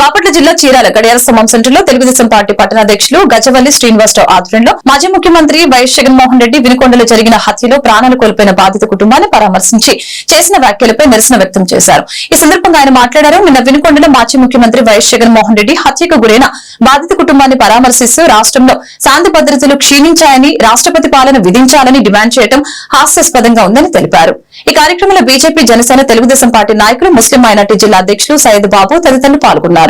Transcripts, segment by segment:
బాపట్ల జిల్లా చీరాల గడియార స్తంభం సెంటర్లో తెలుగుదేశం పార్టీ పట్టణాధ్యక్షులు గజవల్లి శ్రీనివాసరావు ఆధ్వర్యంలో మాజీ ముఖ్యమంత్రి వైఎస్ జగన్మోహన్ రెడ్డి వినుకొండలో జరిగిన హత్యలో ప్రాణాలు కోల్పోయిన బాధిత కుటుంబాన్ని పరామర్శించి చేసిన వ్యాఖ్యలపై నిరసన వ్యక్తం చేశారు. ఈ సందర్భంగా ఆయన మాట్లాడారు. నిన్న వినుకొండలో మాజీ ముఖ్యమంత్రి వైఎస్ జగన్మోహన్ రెడ్డి హత్యకు గురైన బాధిత కుటుంబాన్ని పరామర్శిస్తూ రాష్ట్రంలో శాంతి భద్రతలు క్షీణించాయని, రాష్ట్రపతి పాలన విధించాలని డిమాండ్ చేయడం హాస్యాస్పదంగా ఉందని తెలిపారు. ఈ కార్యక్రమంలో బీజేపీ, జనసేన, తెలుగుదేశం పార్టీ నాయకులు, ముస్లిం మైనార్టీ జిల్లా అధ్యక్షులు సయ్యద్ బాబు తదితరులు పాల్గొన్నారు.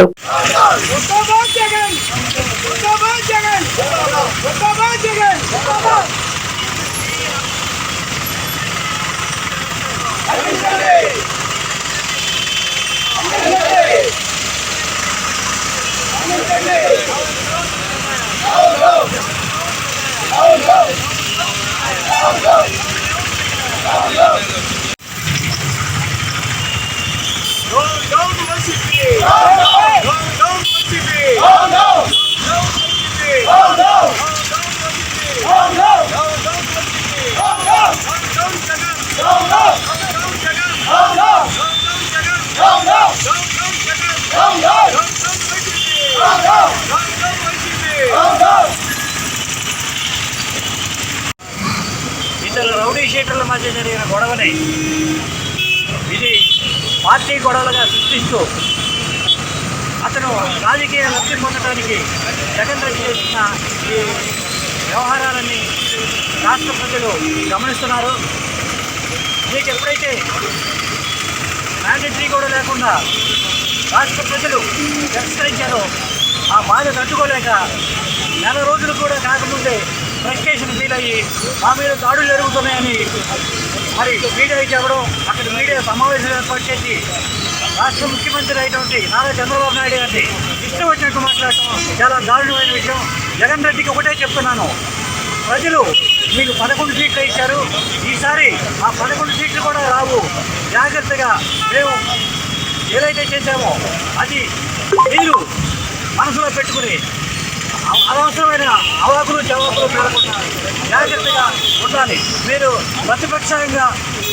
ఇద్దరు రౌడీ షీటర్ల మధ్య జరిగిన గొడవని ఇది పార్టీ గొడవలుగా సృష్టిస్తూ అతను రాజకీయ లబ్ధి పొందడానికి జగన్ రెడ్డి చేసిన ఈ వ్యవహారాలన్నీ రాష్ట్ర ప్రజలు గమనిస్తున్నారు. మీకు ఎప్పుడైతే మ్యాండేటరీ కూడా లేకుండా రాష్ట్ర ప్రజలు తిరస్కరించారో ఆ బాధ తట్టుకోలేక నెల రోజులు కూడా కాకముందే ఫ్రస్ట్రేషన్ ఫీల్ అయ్యి మా మీద దాడులు జరుగుతున్నాయని మరి మీడియా చెప్పడం, అక్కడ మీడియా సమావేశం ఏర్పాటు చేసి రాష్ట్ర ముఖ్యమంత్రి అయినటువంటి నారా చంద్రబాబు నాయుడు గారిని ఇష్టం వచ్చినట్టు మాట్లాడటం చాలా దారుణమైన విషయం. జగన్ రెడ్డికి ఒకటే చెప్తున్నాను, ప్రజలు మీకు 11 సీట్లు ఇచ్చారు, ఈసారి ఆ 11 సీట్లు కూడా రావు. జాగ్రత్తగా మేము ఏదైతే చేశామో అది మీరు మనసులో పెట్టుకుని అనవసరమైన అవాకులు జవాకులు పెరగకుండా జాగ్రత్తగా ఉండాలి. మీరు ప్రతిపక్షంగా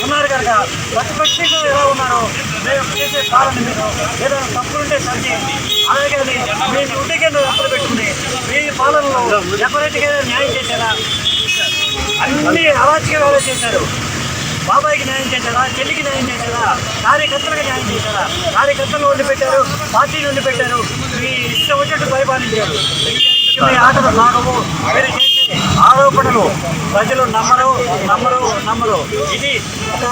ఉన్నారు కనుక ప్రతిపక్షంగా ఎలా ఉన్నారో మేము చేసే పాలన మీరు ఏదైనా తప్పులుంటే సరిచేయండి. అలాగే మేము ఉంటే కింద తప్పులు పెట్టుకుని మీ పాలనలో ఎవరైనా న్యాయం చేశారా? అన్ని అరాచకాలు చేశారు. బాబాయికి న్యాయం చేశారా? చెల్లికి న్యాయం చేశారా? కార్యకర్తలకు న్యాయం చేశారా? కార్యకర్తలు వదిలిపెట్టారు, పార్టీని వదిలిపెట్టారు. మీ ఇష్టం వచ్చినట్టు భయపాలించారు. ఆటలు సాగవు. మీరు చేసే ఆరోపణలు ప్రజలు నమ్మరు. ఇది ఒక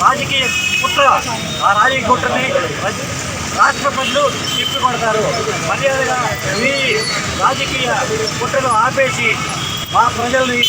రాజకీయ కుట్ర. ఆ రాజకీయ కుట్రని రాష్ట్ర ప్రజలు తిప్పికొడతారు. మర్యాదగా మీ రాజకీయ కుట్రలు ఆపేసి మా ప్రజల్ని